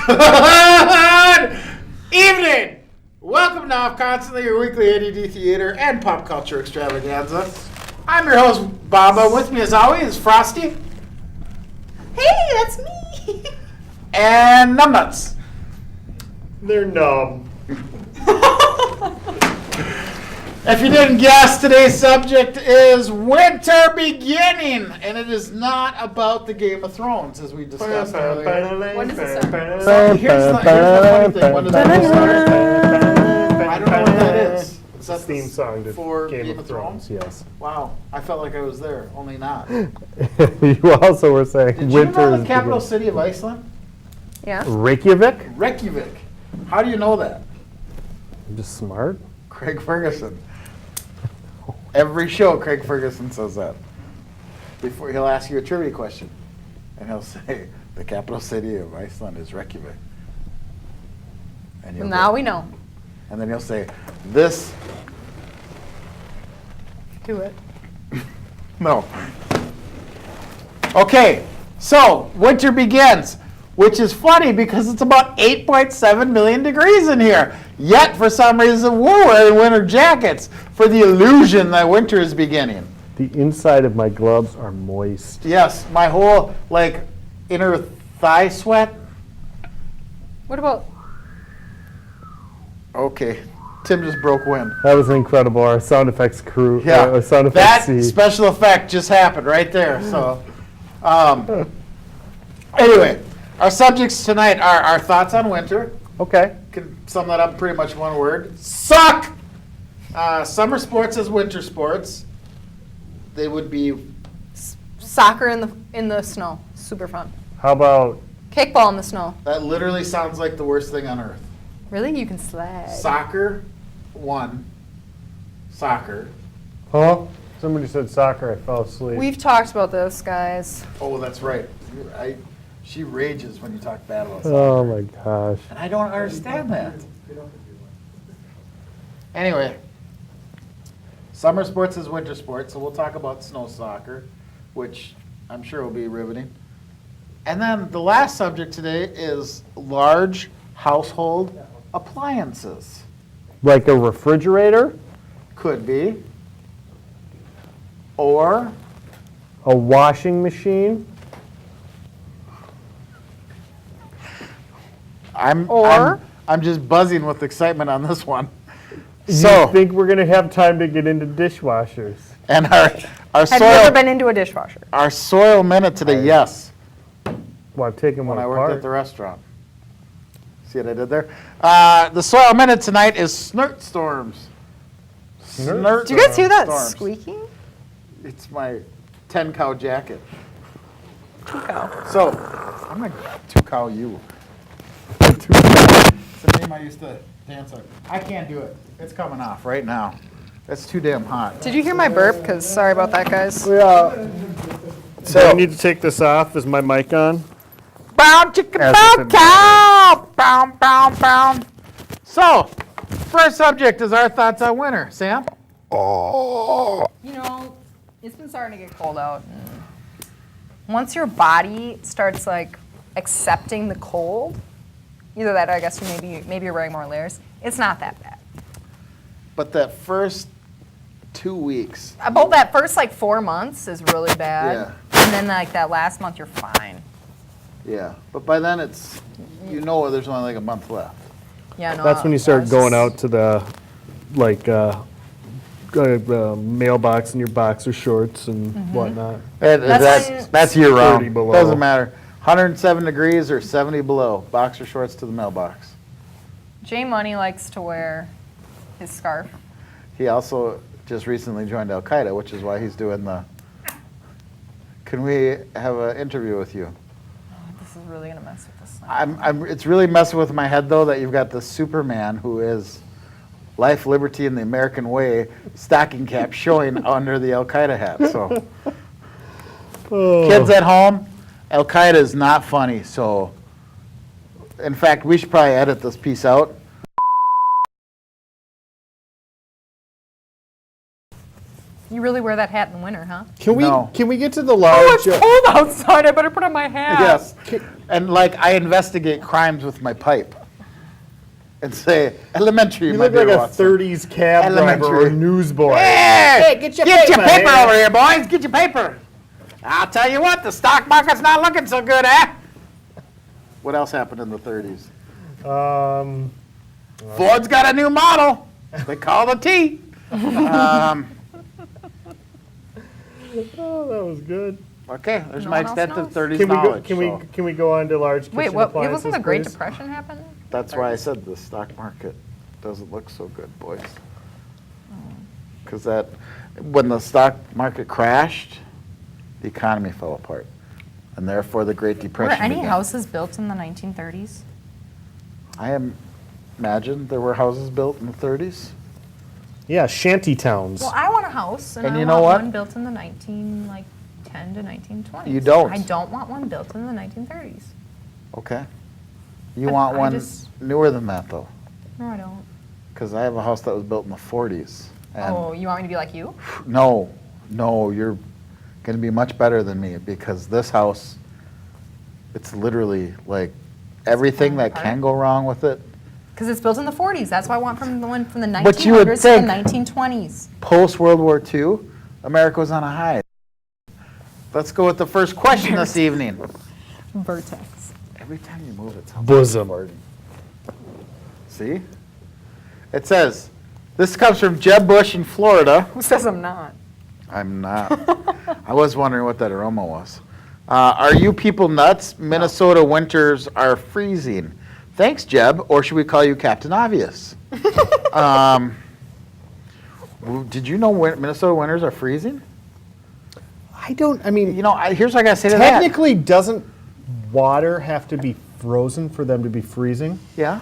Good evening! Welcome to Off Constantly, your weekly ADD theater and pop culture extravaganza. I'm your host, Bamba. With me, as always, is Frosty. Hey, that's me! And Numbnuts. They're numb. If you didn't guess, today's subject is winter beginning, and it is not about the Game of Thrones, as we discussed earlier. When does it start? So here's the funny thing. When does it start? I don't know what that is. Is that Theme song to for Game of Thrones? Yes. Wow, I felt like I was there, only not. You also were saying Did you winter know is the capital beginning. city of Iceland? Yeah. Reykjavik? Reykjavik. How do you know that? I'm just smart. Craig Ferguson. Every show, Craig Ferguson says that. Before he'll ask you a trivia question, and he'll say, "The capital city of Iceland is Reykjavik." And Well, now we know. And then he'll say, "This." Do it. No. Okay, so winter begins, which is funny because it's about 8.7 million degrees in here. Yet, for some reason, we're wearing winter jackets for the illusion that winter is beginning. The inside of my gloves are moist. Yes, my whole, inner thigh sweat. What about? Okay, Tim just broke wind. That was incredible. Our sound effects crew. Yeah, Our sound that effects special effect just happened right there. So, anyway, our subjects tonight are our thoughts on winter. Okay. Can sum that up in pretty much one word. Suck! Summer sports as winter sports. They would be Soccer in the snow. Super fun. How about Kickball in the snow. that literally sounds like the worst thing on earth. Really? You can sled. Soccer, one. Soccer. huh? Somebody said soccer. I fell asleep. We've talked about this, guys. Oh, that's right. She rages when you talk bad about soccer. Oh my gosh. And I don't understand that. Anyway, summer sports is winter sports, so we'll talk about snow soccer, which I'm sure will be riveting. And then the last subject today is large household appliances. Like a refrigerator, Could be. Or a washing machine. I'm just buzzing with excitement on this one. Do So, you think we're gonna have time to get into dishwashers? and our Have you ever soil been into a dishwasher? our soil minute today, yes. Well, I've taken one When I apart. worked at the restaurant. See what I did there? The soil minute tonight is Snirt storms. Snirt? Do you guys hear that storms. squeaking? It's my 10-cow jacket. Go. So, I'm going to 2-cow you. It's a name I used to dance on. I can't do it. It's coming off right now. It's too damn hot. Did you hear my burp? Because sorry about that, guys. Yeah. So I need to take this off. Is my mic on? Bow chicken As bow it's in- cow! Bow, bow, bow. So, first subject is our thoughts on winter. Sam? You know, it's been starting to get cold out. Once your body starts accepting the cold, either that or I guess maybe you're wearing more layers, it's not that bad. But that first 2 weeks, About that first 4 months is really bad. Yeah. And then that last month you're fine. yeah. But by then it's, there's only a month left. Yeah, no. That's when you start going out to the mailbox in your boxer shorts and whatnot. That's year 30 round. below. Doesn't matter. 107 degrees or 70 below. Boxer shorts to the mailbox. Jay Money likes to wear his scarf. He also just recently joined Al Qaeda, which is why he's doing the. Can we have an interview with you? This is really gonna mess with this. It's really messing with my head though that you've got the Superman who is life, liberty, and the American way stocking cap showing under the Al Qaeda hat. So, kids at home, Al Qaeda is not funny. So, in fact, we should probably edit this piece out. You really wear that hat in the winter, huh? Can we No. can we get to the large? cold outside. I better put on my hat. Yes. And like I investigate crimes with my pipe. And say, elementary, You my look dear like a Watson. 30s cab driver or Elementary. newsboy. Hey, get your paper paper here. over here, boys. Get your paper. I'll tell you what, the stock market's not looking so good, eh? What else happened in the 30s? Ford's got a new model. They call the T. Oh, that was good. Okay, there's No my one else extensive knows? 30s Can we go? knowledge. Can we so can we go on to large kitchen Wait, what? It appliances, wasn't the Great please? Depression happened? That's why I said the stock market doesn't look so good, boys. Because that, when the stock market crashed, the economy fell apart. And therefore the Great Were Depression any began. houses built in the 1930s? I imagine there were houses built in the 30s. Yeah, shanty towns. Well, I want a house, and And I you want know what? one built in the 10 to 1920s. You don't. I don't want one built in the 1930s. Okay. You want I one just- newer than that, though. No, I don't. Because I have a house that was built in the 40s. And Oh, you want me to be like you? no, you're going to be much better than me because this house, it's literally like everything that can go wrong with it. Because it's built in the 40s. That's why I want from the one from the 1900s But you would to think- the 1920s. Post World War II, America was on a high. Let's go with the first question this evening. Vertex. Every time you move, it sounds Bosom. like farting. See? It says, this comes from Jeb Bush in Florida. Who says I'm not? I'm not. I was wondering what that aroma was. Are you people nuts? Minnesota winters are freezing. Thanks, Jeb. Or should we call you Captain Obvious? Did you know Minnesota winters are freezing? I mean, You know, here's what I got to say to that. technically, doesn't water have to be frozen for them to be freezing? Yeah.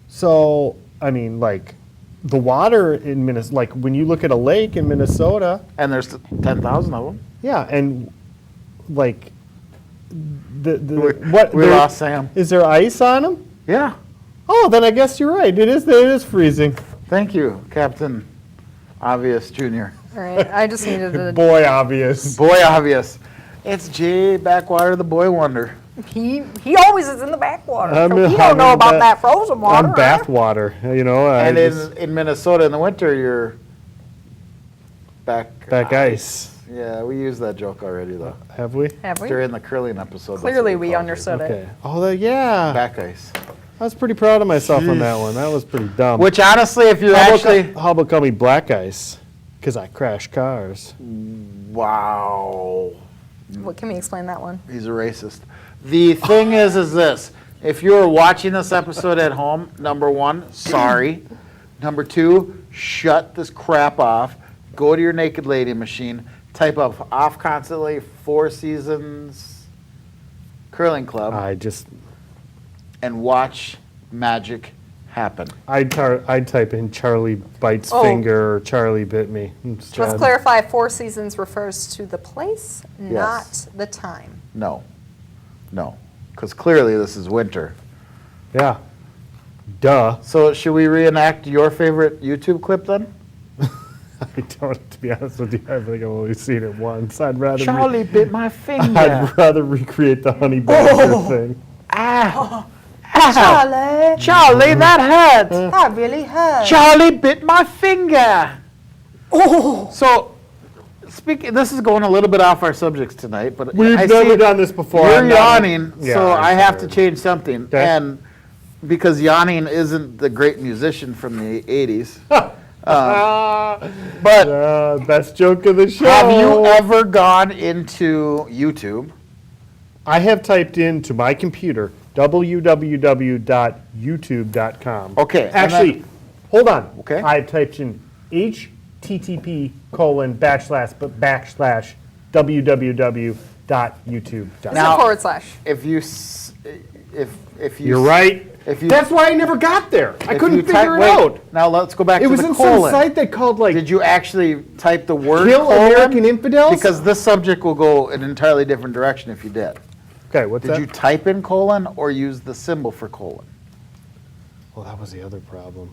So, I mean, like, the water in Minnesota, like, when you look at a lake in Minnesota, And there's 10,000 of them. yeah, and, like, the We there- lost Sam. Is there ice on them? Yeah. Oh, then I guess you're right. It is freezing. Thank you, Captain Obvious Jr. All right, I just needed to. Boy, obvious. Boy Obvious. It's Jay Backwater, the boy wonder. He always is in the backwater. I'm So in- he I'm don't know in about ba- that frozen water. On bath water, you know. I And just- in Minnesota in the winter, you're back ice. Yeah, we used that joke already, though. Have we? Have we? During the curling episode. that's Clearly, what we called it. understood it. Okay. Oh, yeah. Back ice. I was pretty proud of myself on that one. That was pretty dumb. Which honestly, if you how actually. about, how about call me black ice? Because I crash cars. Wow. What can we explain that one? He's a racist. The thing is this. If you're watching this episode at home, number one, sorry. Number two, shut this crap off. Go to your Naked Lady machine. Type up off constantly 4 Seasons Curling Club and watch magic happen. I'd type in Charlie bites Oh. finger or Charlie bit me. Let's instead. clarify, 4 Seasons refers to the place, Yes. not the time. No. Because clearly this is winter. Yeah. Duh. So should we reenact your favorite YouTube clip then? I don't, to be honest with you, I think I've only seen it once. I'd rather Charlie bit my finger. I'd rather recreate the honey badger thing. Ah. Charlie, Charlie, that hurt. that really hurt. Charlie bit my finger. Oh. So, this is going a little bit off our subjects tonight, but We've I never see done this before. You're I'm not- yawning, Yeah, so I'm I have to tired. change something. Okay. And because yawning isn't the great musician from the 80s. But Best joke of the show. have you ever gone into YouTube? I have typed into my computer www.youtube.com. Okay, and Actually, then- hold on. Okay. I typed in http:// www.youtube.com. It's Now- a forward slash. If you You're right. If you That's why I never got there. I if couldn't you figure it wait, out. Now let's go back It to was the in colon. some site that called like Did you actually type the word Kill colon? American Infidels? Because this subject will go an entirely different direction if you did. Okay, what's Did that? you type in colon or use the symbol for colon? Well, that was the other problem.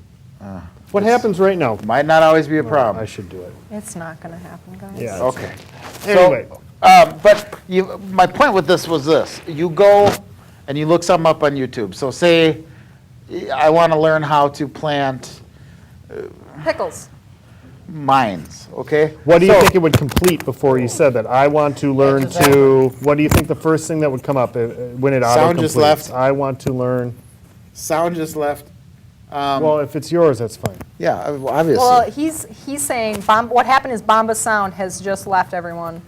What happens right now? Might not always be a problem. I should do it. It's not gonna happen, guys. Yeah. Okay. Anyway. But my point with this was this. You go and you look something up on YouTube. So say I want to learn how to plant Pickles. mines, okay? What do you So- think it would complete before you said that? I want to learn to, what do you think the first thing that would come up when it Sound just auto-completes? left. I want to learn, Sound just left. well, if it's yours, that's fine. Yeah, obviously. Well, he's saying what happened is Bamba Sound has just left everyone.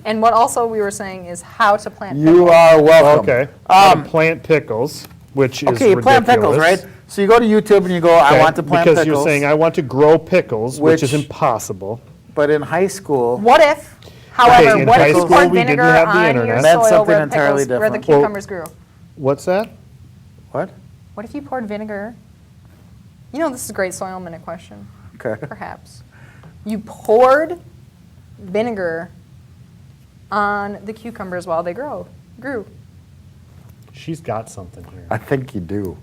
And what also we were saying is how to plant You pickles. are welcome. Okay. How to plant pickles, which is Okay, you plant pickles, ridiculous. right? So you go to YouTube and you go, I Okay, want to plant because pickles. you're saying I want to grow pickles, which is Which- impossible. But in high school, What if, however, in what high if you school, poured we didn't vinegar have the on your internet. Meant soil something where, entirely pickles, where the different. cucumbers grew? What's that? what? What if you poured vinegar? You know, this is a great soil minute question, Okay. perhaps. You poured vinegar on the cucumbers while they grew. She's got something here. I think you do.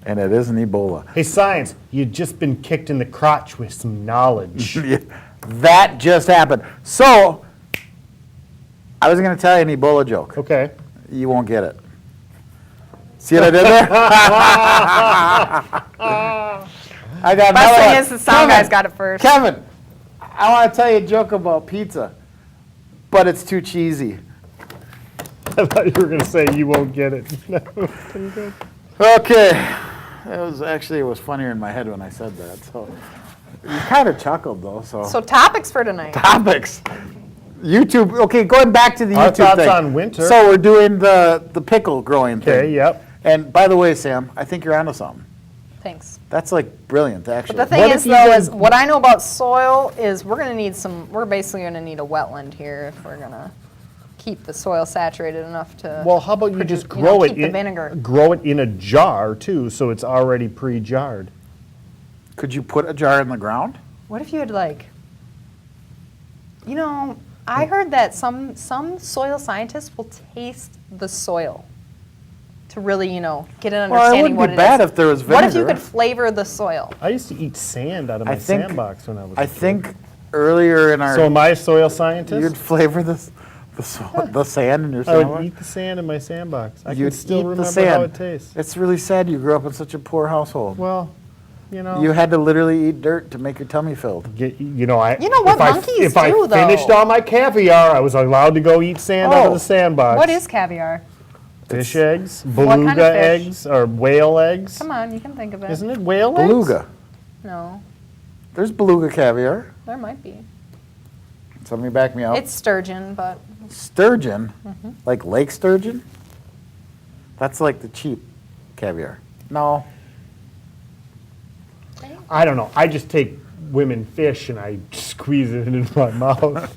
And it isn't Ebola. Hey, science, you've just been kicked in the crotch with some knowledge. Yeah, that just happened. So, I was going to tell you an Ebola joke. Okay. You won't get it. See what I did there? I got Best another thing one. is the sound Kevin, guys got it first. Kevin, I want to tell you a joke about pizza, but it's too cheesy. I thought you were going to say you won't get it. Okay. It was funnier in my head when I said that. So you kind of chuckled though. So topics for tonight. Topics. YouTube. Okay, going back to the Our YouTube thoughts thing. on winter. So we're doing the pickle growing thing. Okay, yep. And by the way, Sam, I think you're onto something. Thanks. That's like brilliant, actually. The thing What is, if you though, did- is what I know about soil is we're basically going to need a wetland here if we're going to keep the soil saturated enough to. Well, how about you produce- just you know, grow it keep the vinegar. grow it in a jar too, so it's already pre-jarred. Could you put a jar in the ground? What if you had I heard that some soil scientists will taste the soil to really, get an Well, it understanding wouldn't what be it bad is. if there was What if you vinegar. could flavor the soil? I used to eat sand out of I my think- sandbox when I was. a I kid. think earlier in our So am I a soil scientist? you'd flavor the sand in your I would sandbox? eat the sand in my sandbox. I can You'd still eat the remember sand. how it tastes. It's really sad you grew up in such a poor household. Well, You had to literally eat dirt to make your tummy filled. You know what monkeys if I do, though? finished all my caviar, I was allowed to go eat sand out of Oh. the sandbox. What is caviar? fish eggs? kind Beluga of fish? eggs or whale eggs? Come on, you can think of it. Isn't it whale eggs? Beluga. No, There's beluga caviar. there might be. Somebody back me up. It's sturgeon, but Sturgeon? Like lake sturgeon? That's like the cheap caviar. No. I don't know. I just take women fish and I squeeze it into my mouth.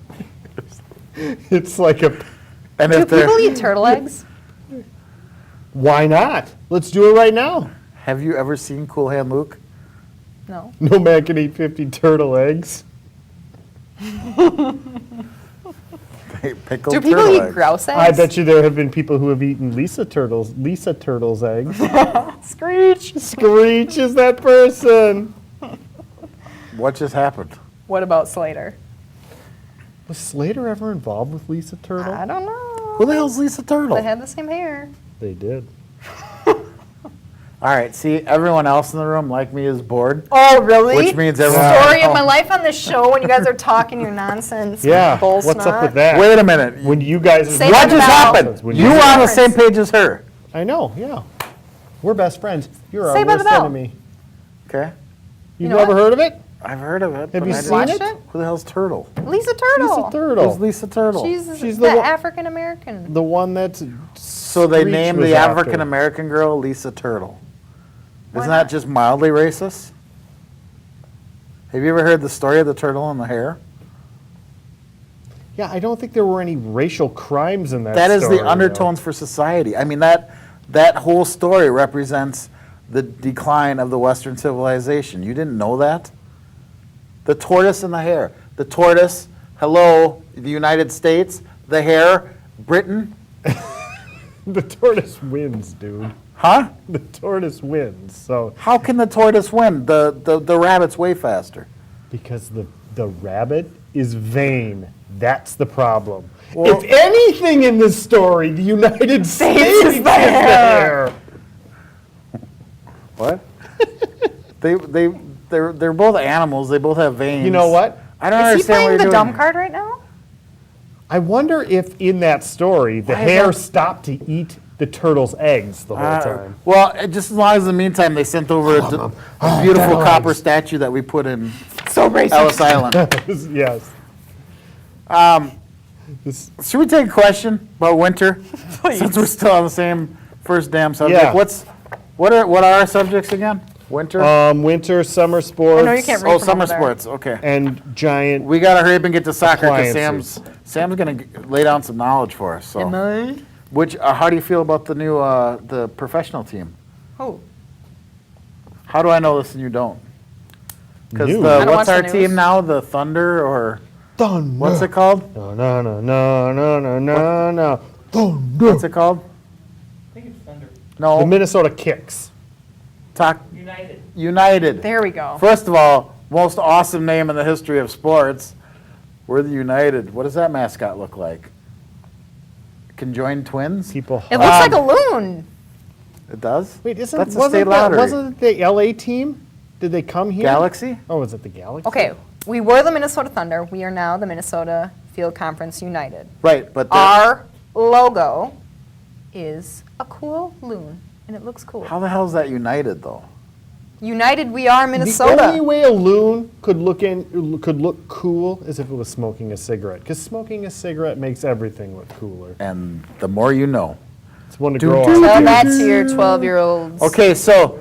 It's like a. And do if they're, people eat turtle eggs? Why not? Let's do it right now. have you ever seen Cool Hand Luke? No. No man can eat 50 turtle eggs. They pickled Do people turtle eat eggs. grouse eggs? I bet you there have been people who have eaten Lisa Turtle's eggs. Screech. Screech is that person. What just happened? What about Slater? Was Slater ever involved with Lisa Turtle? I don't know. Who the hell's Lisa Turtle? They had the same hair. They did. All right, see, everyone else in the room, like me, is bored. Oh, really? Which means everyone- Story of my life on this show when you guys are talking your nonsense. Yeah. bull What's up snot. with that? Wait a minute. When you guys Say What that just about- happened? When You you- were on the same page as her. I know, yeah. We're best friends. You're Say our about the worst bell. enemy. Okay? You've know never what? heard of it? I've heard of it. Have but you I seen didn't- Watched it? it? Who the hell's Turtle? Lisa Turtle. Lisa Turtle. Who's Lisa Turtle? She's She's the the one- African American. The one that's. So they Screech named was the after. African American girl Lisa Turtle. Why Isn't that not? just mildly racist? Have you ever heard the story of the turtle and the hare? Yeah, I don't think there were any racial crimes in that That is story, the undertones for society. I mean, that whole story represents the decline of the Western civilization. You didn't know that? The tortoise and the hare. The tortoise, hello, the United States. The hare, Britain. though. The tortoise wins, dude. Huh? The tortoise wins, so, How can the tortoise win? The rabbit's way faster. because the rabbit is vain. That's the problem. Well- If anything in this story, the United States is there. What? They're both animals. They both have veins. You know what? I don't Is he understand what playing you're the doing. dumb card right now? I wonder if in that story, the Why is hare that- stopped to eat the turtle's eggs the whole time. Well, just as long as in the meantime they sent over a beautiful copper statue that we put in So racist. Ellis Island. Yes. Should we take a question about winter? Please. Since we're still on the same first damn subject. Yeah. What are our subjects again? Winter? Winter, summer sports. I know you can't read Oh, from summer over there. sports. Okay. And giant. We gotta hurry up and get to soccer because Appliances. Sam's gonna lay down some knowledge for us. So, Am I? how do you feel about the new the professional team? Oh, How do I know this and you don't? Because New? I don't what's watch the our news. team now? The Thunder or Thunder. what's it called? No, no, no, no, no, no, no, no. Thunder. What's it called? I think it's Thunder. No. The Minnesota Kicks. United. there we go. First of all, most awesome name in the history of sports. We're the United. What does that mascot look like? Conjoined twins? People. It looks like a loon. It does? Wait, isn't That's a wasn't state lottery. wasn't it the LA team? Did they come here? Galaxy? Oh, was it the Galaxy? Okay, we were the Minnesota Thunder. We are now the Minnesota Field Conference United. Right, but Our logo is a cool loon, and it looks cool. how the hell is that United though? United, we are The only Minnesota. way a loon could look cool is if it was smoking a cigarette, because smoking a cigarette makes everything look cooler. And the more you know. It's one to Do, grow do, on. Tell that to your 12-year-olds. Okay, so,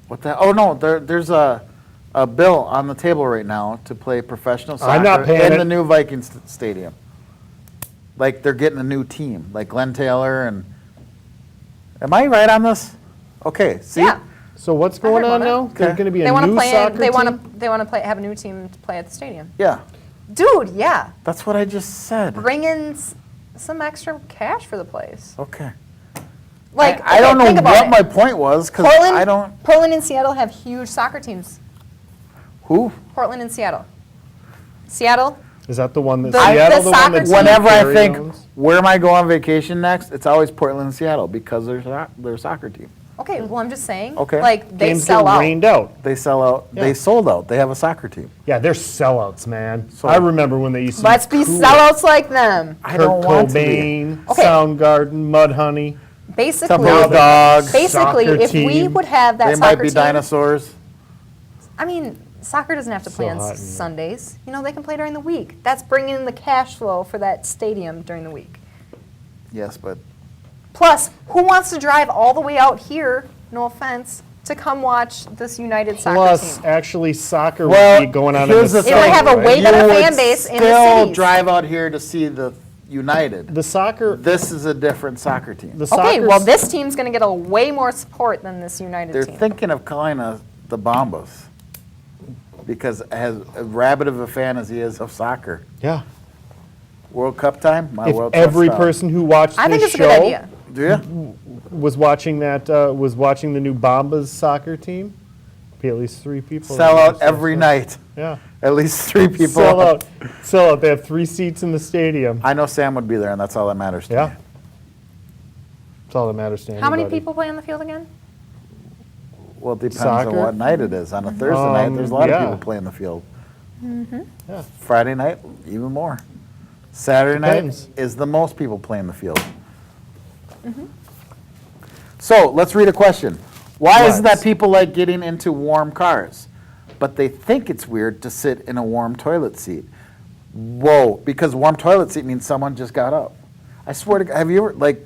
what the? Oh no, there's a bill on the table right now to play professional soccer I'm not paying in it. the new Vikings stadium. Like they're getting a new team, like Glenn Taylor and. Am I right on this? Okay, see. Yeah. So what's I going heard on about now? it. There's Okay. going to be They a want to new play. soccer They want team? to. They want to play. Have a new team to play at the stadium. Yeah, Dude, yeah. that's what I just said. Bring in some extra cash for the place. Okay. Like I don't know think about what it. my point was because Portland, I don't. Portland and Seattle have huge soccer teams. Who? Portland and Seattle. Seattle. Is that the one that The- Seattle? the The one soccer that team. Steve Whenever I Carey think owns? where am I going on vacation next, it's always Portland and Seattle because they're soccer team. Okay, well I'm just saying. Okay. Like they Games sell get out. rained out. They sell out. Yeah. They sold out. They have a soccer team. Yeah, they're sellouts, man. So- I remember when they used to. Let's be cool. sellouts like them. I Kurt don't want to be. Cobain, Okay. Soundgarden, Mudhoney. Basically, Bulldogs. basically, Soccer if we team. would have that They soccer might be team, dinosaurs. I mean, soccer doesn't have to play So on hot in here. Sundays. You know, they can play during the week. That's bringing in the cash flow for that stadium during the week. Yes, but Plus, who wants to drive all the way out here? No offense, to come watch this United soccer Plus, team. actually, soccer well, would be going on in here's the the It would thing. have a way You better would fan base in the still cities. drive out here to see the United. The soccer. This is a different soccer team. The Okay, soccer. well, this team's going to get a way more support than this United They're team. thinking of calling us the Bambas because as rabid of a fan as he is of soccer. Yeah. World Cup time, my If World Cup every style. person who watched I think this it's a show good idea. Do you? was watching the new Bombas soccer team, be at least 3 people. Sell out every night. Yeah. At least 3 people. Sell out. Sell out. They have 3 seats in the stadium. I know Sam would be there, and that's all that matters to Yeah. me. That's all that matters to How many anybody. people play on the field again? Well, it depends Soccer? on what night it is. On a Thursday night, there's a lot yeah. of people playing the field. Yeah. Friday night, even more. Saturday Depends. night is the most people playing the field. So let's read a question. Why is it that Let's. people like getting into warm cars, but they think it's weird to sit in a warm toilet seat? Whoa, because warm toilet seat means someone just got up. I swear to God, have you ever, like,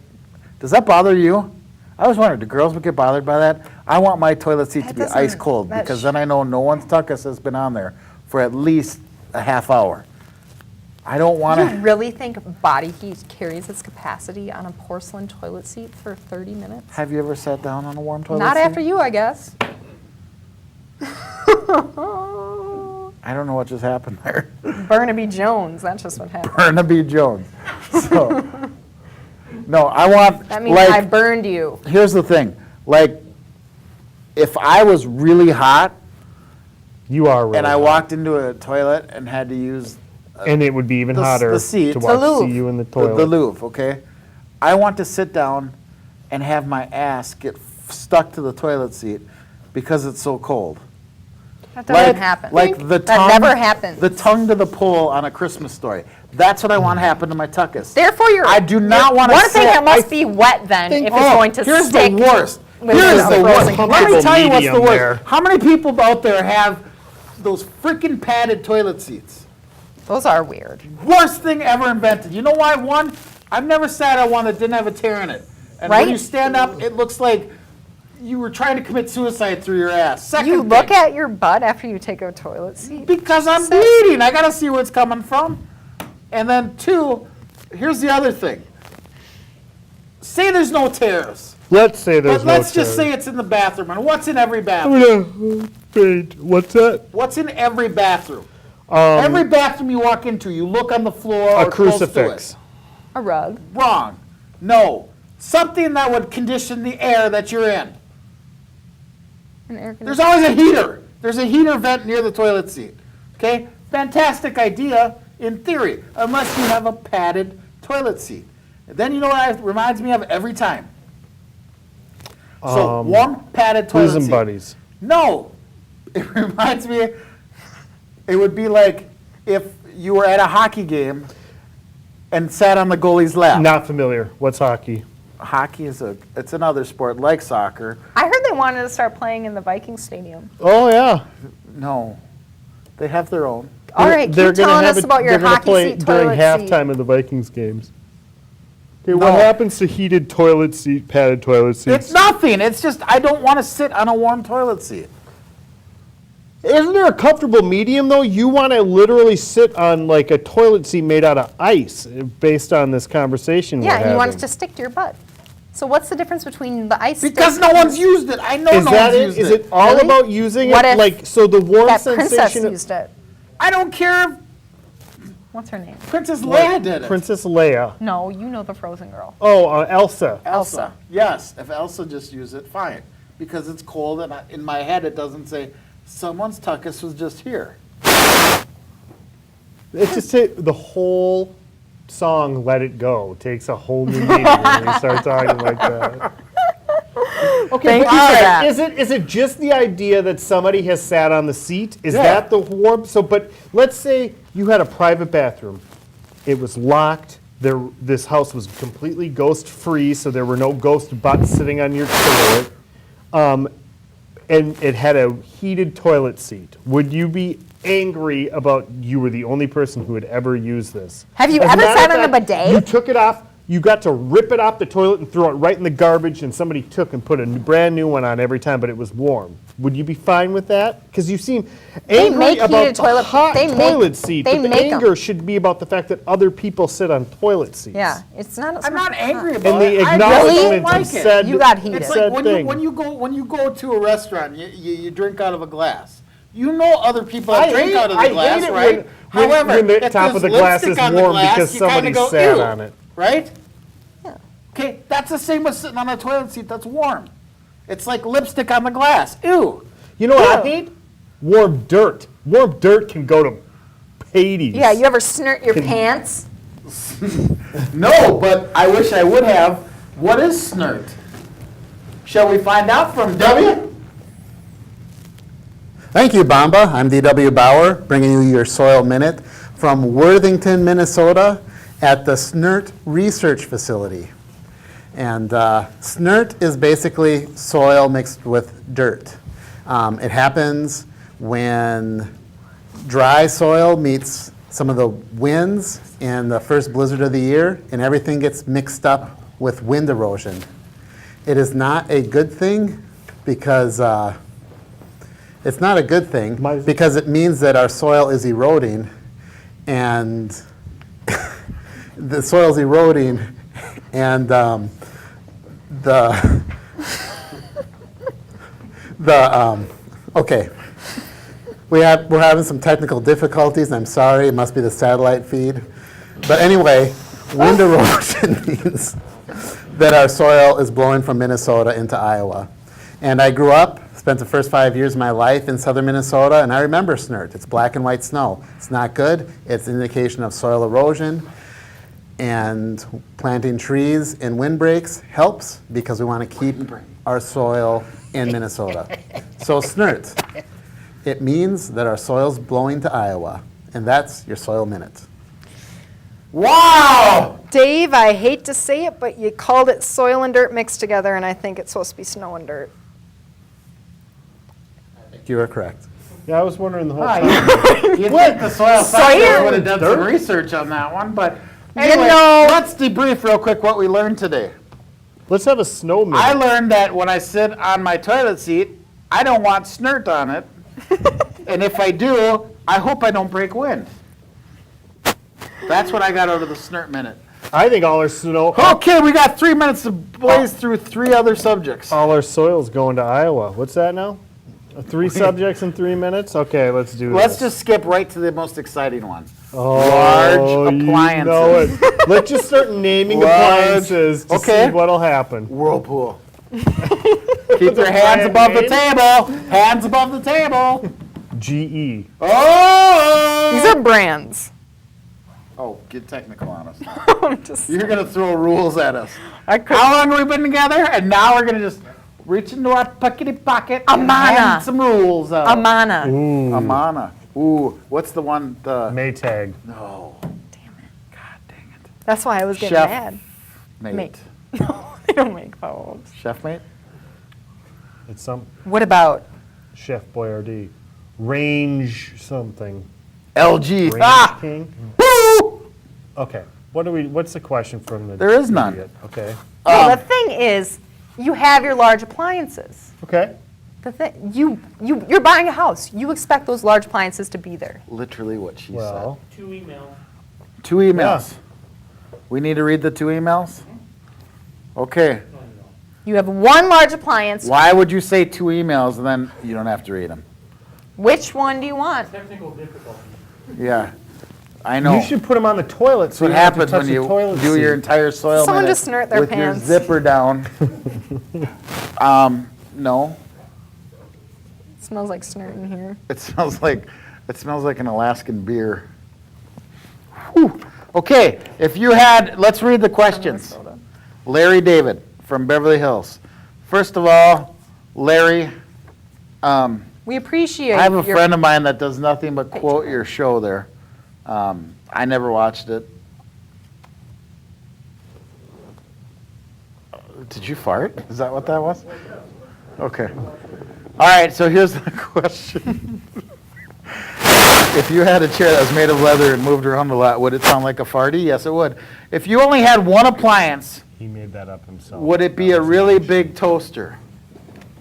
does that bother you? I always wondered, do girls get bothered by that? I want my toilet seat That to be doesn't- ice cold that because then I know no one's tuckus has been on there for at least a half hour. I don't want You to. really think body heat carries its capacity on a porcelain toilet seat for 30 minutes? Have you ever sat down on a warm toilet Not seat? after you, I guess. I don't know what just happened there. Burnaby Jones, that's just what happened. Barnaby Jones. So, No, I want, That means I like, burned you. here's the thing. Like, if I was really hot You are really and I hot. walked into a toilet and had to use And it would be even the hotter seat, to the watch Louvre. see you in the the toilet. Louvre, okay? I want to sit down and have my ass get stuck to the toilet seat because it's so cold. That doesn't happen. Like the That tongue, never happens. The tongue to the pole on A Christmas Story. That's what I want to happen to my tuchus. Therefore, you're. I do not want to One thing, sit. it must be wet then if it's going to here's stick. the worst. with Here's a the worst. frozen Let me comfortable tell you what's the medium worst. there. How many people out there have those freaking padded toilet seats? Those are weird. Worst thing ever invented. You know why? One, I've never sat on one that didn't have a tear in it. And Right? when you stand up, it looks like you were trying to commit suicide through your ass. Second You thing, look at your butt after you take a toilet seat. because I'm bleeding. I gotta see where it's coming from. And then two, here's the other thing. Say there's no tears. Let's say there's But no let's just say it's in the bathroom. And what's in every bathroom? What's that? What's in every bathroom? Every bathroom you walk into, you look on the floor A or close to crucifix. it. A rug. Wrong. No. Something that would condition the air that you're in. An air There's conditioner. always a heater. There's a heater vent near the toilet seat. Okay? Fantastic idea in theory, unless you have a padded toilet seat. And then you know what it reminds me of every time? So warm padded toilet Bosom seat. buddies. No. It reminds me, it would be like if you were at a hockey game and sat on the goalie's lap. Not familiar. What's hockey? Hockey it's another sport like soccer. I heard they wanted to start playing in the Viking Stadium. Oh yeah. No. They have their own. All right, They're keep gonna telling have us it- about your they're gonna hockey play seat during toilet halftime of the Vikings games. Okay, No. what happens to heated toilet seat, padded toilet seats? It's nothing. It's just I don't want to sit on a warm toilet seat. Isn't there a comfortable medium though? You want to literally sit on like a toilet seat made out of ice, based on this conversation Yeah, we're and you want it having. to stick to your butt. So what's the difference between the ice Because stick no one's used it. I know Is no that one's it? used Is it. it all Really? about using What it? if Like so, the warm that princess sensation. used it? I don't care if What's her name? Princess Leia did it. Princess Leia. No, you know the Frozen girl. Oh, Elsa. Elsa. Yes, if Elsa just used it, fine. Because it's cold and in my head it doesn't say, someone's tuchus was just here. It's just the whole song "Let It Go" takes a whole new meaning when we start talking like that. Okay, Thank but you all for right, that. is it just the idea that somebody has sat on the seat? Is Yeah. that the warm? So, but let's say you had a private bathroom. It was locked. This house was completely ghost-free, so there were no ghost butts sitting on your toilet. And it had a heated toilet seat. Would you be angry about you were the only person who had ever used this? Have you As a ever matter sat of on a fact, bidet? You took it off. You got to rip it off the toilet and throw it right in the garbage, and somebody took and put a brand new one on every time, but it was warm. Would you be fine with that? Because you seem angry make about heated the toilet- hot they make- toilet seat, they but the make 'em. anger should be about the fact that other people sit on toilet seats. Yeah, it's not. I'm not angry about And the it. I acknowledgement don't of like it. said, You got heated. It's said like thing. when you go to a restaurant, you drink out of a glass. You know other people that I drink hate- out of I the glass, hate it right? when However, the if top there's of the glass lipstick is on the warm glass, because you kinda somebody go, sat "Ew," on it. right? Yeah. Okay, that's the same with sitting on a toilet seat that's warm. It's like lipstick on the glass. Ew. You know what I Ew. hate? Warm dirt. Warm dirt can go to Hades. Yeah, you ever snort your pants? No, but I wish I would have. What is Snirt? Shall we find out from W? Thank you, Bamba. I'm D.W. Bauer, bringing you your Soil Minute from Worthington, Minnesota, at the Snirt Research Facility. And Snirt is basically soil mixed with dirt. It happens when dry soil meets some of the winds in the first blizzard of the year, and everything gets mixed up with wind erosion. It is not a good thing because it's not a good thing because it means that our soil is eroding, and the soil's eroding, and okay. We're having some technical difficulties. I'm sorry. It must be the satellite feed. But anyway, wind erosion means that our soil is blowing from Minnesota into Iowa. And I grew up, spent the first 5 years of my life in southern Minnesota, and I remember Snirt. It's black and white snow. It's not good. It's an indication of soil erosion. And planting trees in windbreaks helps because we want to keep our soil in Minnesota. So Snirt, it means that our soil's blowing to Iowa. And that's your Soil Minute. Wow! Dave, I hate to say it, but you called it soil and dirt mixed together, and I think it's supposed to be snow and dirt. You are correct. Yeah, I was wondering the whole Hi. time. You'd think the soil Soil scientists would have done some dirt? research on that one, but I didn't anyway, know. let's debrief real quick what we learned today. Let's have a snow minute. I learned that when I sit on my toilet seat, I don't want Snirt on it. And if I do, I hope I don't break wind. That's what I got out of the Snirt minute. I think all our snow, Okay, we got 3 minutes to blaze through 3 other subjects. all our soil's going to Iowa. What's that now? 3 subjects in 3 minutes? Okay, let's do this. Let's just skip right to the most exciting one. Oh, large you appliances. know it. Let's just start naming Large- appliances to Okay. see what'll happen. Whirlpool. Keep your hands above the table. Hands above the table. GE. Oh! These are brands. Oh, get technical on us. I'm just, You're going to throw rules at us. I could. How long have we been together? And now we're going to just reach into our pockety pocket and Amana. hand some rules out. Amana. Ooh. Amana. Ooh, what's the one? The Maytag. No. Damn it. God dang it. That's why I was getting Chef. mad. Mate. Mate. No, they don't make those. Chef mate? It's some What about? Chef Boyardee. Range something. LG. Range Ah! King. Woo! Okay. What's the question from the There is none. idiot? Okay. No, the thing is, you have your large appliances. Okay. The thing, you're buying a house. You expect those large appliances to be there. Literally what she Well, 2 emails. said. 2 emails. We need to read the 2 emails? Okay. You have one large appliance. Why would you say 2 emails and then you don't have to read them? Which one do you want? Technical difficulty. Yeah. I know. you should put them on the toilet That's so what you don't have to happens touch when the you toilet do your seat. entire soil Someone minute just snort their with pants. your zipper down. No. It smells like Snirt in here. It smells like an Alaskan beer. Whew. Okay, if you had, let's read the questions. Minnesota. Larry David from Beverly Hills. First of all, Larry, We appreciate I have a your friend of mine that does nothing but quote your show there. I never watched it. Did you fart? Is that what that was? Okay. All right, so here's the question. If you had a chair that was made of leather and moved around a lot, would it sound like a farty? Yes, it would. If you only had one appliance, He made that up himself. would it be a really big toaster?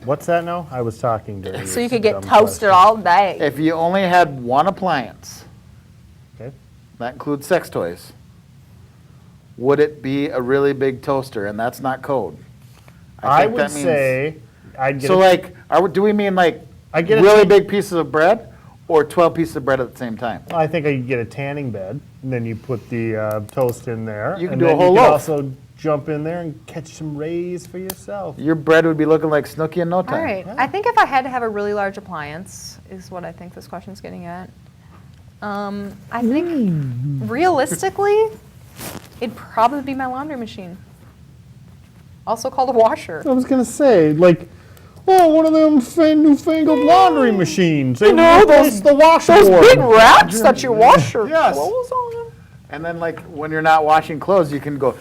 What's that now? I was talking to So you could get toasted all day. If you only had one appliance, Okay. that includes sex toys, would it be a really big toaster? And that's not code. I think would that means- say I'd get So a, like, do we mean like I get a really tan- big pieces of bread or 12 pieces of bread at the same time? I think I could get a tanning bed, and then you put the toast in there. You can and do a then whole you loaf. could also jump in there and catch some rays for yourself. Your bread would be looking like Snooki in no time. All right. I think if I had to have a really large appliance, is what I think this question's getting at. I think realistically, it'd probably be my laundry machine. Also called a washer. I was gonna say, like, one of them newfangled laundry machines. They know, replaced the washboard. Those big racks that you wash your Yes. clothes on. And then like when you're not washing clothes, you can go.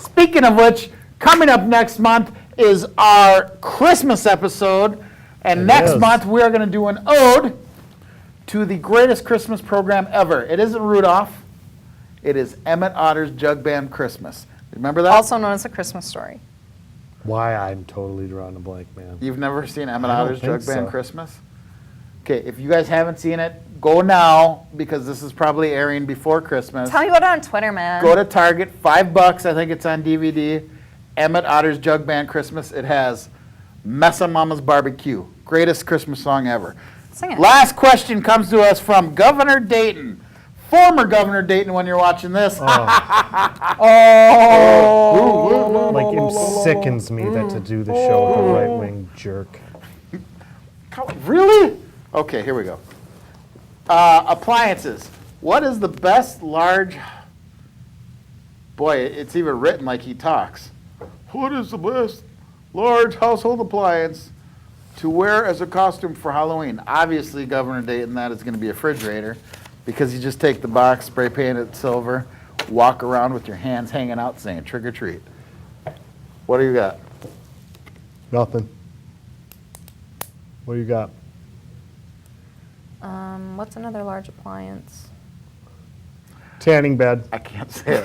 Speaking of which, coming up next month is our Christmas episode. And It next is. month we are going to do an ode to the greatest Christmas program ever. It isn't Rudolph. It is Emmett Otter's Jug Band Christmas. Remember that? Also known as a Christmas story. Why I'm totally drawing a blank, man. You've never seen Emmett I don't Otter's think Jug Band so. Christmas? Okay, if you guys haven't seen it, go now because this is probably airing before Christmas. Tell me about it on Twitter, man. Go to Target, $5. I think it's on DVD. Emmett Otter's Jug Band Christmas. It has Mess on Mama's Barbecue. Greatest Christmas song ever. Sing it. Last question comes to us from Governor Dayton. former Governor Dayton when you're watching this. Oh. Like, it sickens me that to do the show with a right-wing jerk. Really? Okay, here we go. Appliances. What is the best large... Boy, it's even written like he talks. What is the best large household appliance to wear as a costume for Halloween? Obviously, Governor Dayton, that is going to be a refrigerator, because you just take the box, spray paint it silver, walk around with your hands hanging out saying trick or treat. What do you got? Nothing. What do you got? What's another large appliance? Tanning bed. I can't say it.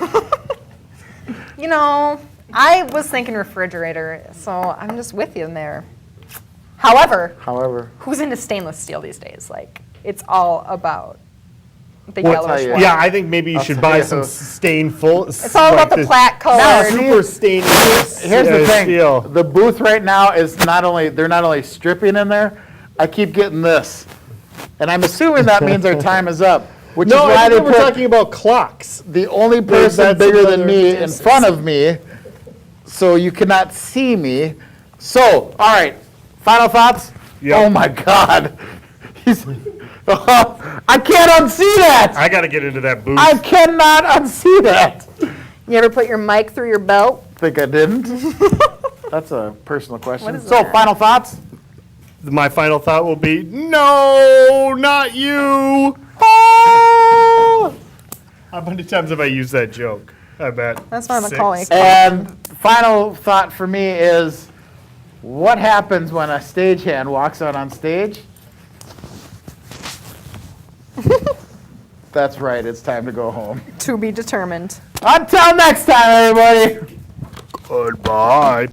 You know, I was thinking refrigerator, so I'm just with you in there. However, who's into stainless steel these days? Like, it's all about the Well, yellowish you. one. Yeah, I think maybe you I'll should tell buy you some who. stainful. It's all about the plaque color. Super stained. Here's the thing. Steel. The booth right now is they're not only stripping in there, I keep getting this. And I'm assuming that means our time is up. Which No, is why I they think we're put talking about clocks. the only person that's bigger than another- me in front of me, so you cannot see me. So, all right, final thoughts? Yep. Oh my God. I can't unsee that. I got to get into that booth. I cannot unsee that. You ever put your mic through your belt? Think I didn't? That's a personal question. What is So, that? final thoughts? My final thought will be, no, not you. Oh! How many times have I used that joke? I bet. That's why I'm Six. calling. And final thought for me is, what happens when a stagehand walks out on stage? That's right, it's time to go home. To be determined. Until next time, everybody. Goodbye.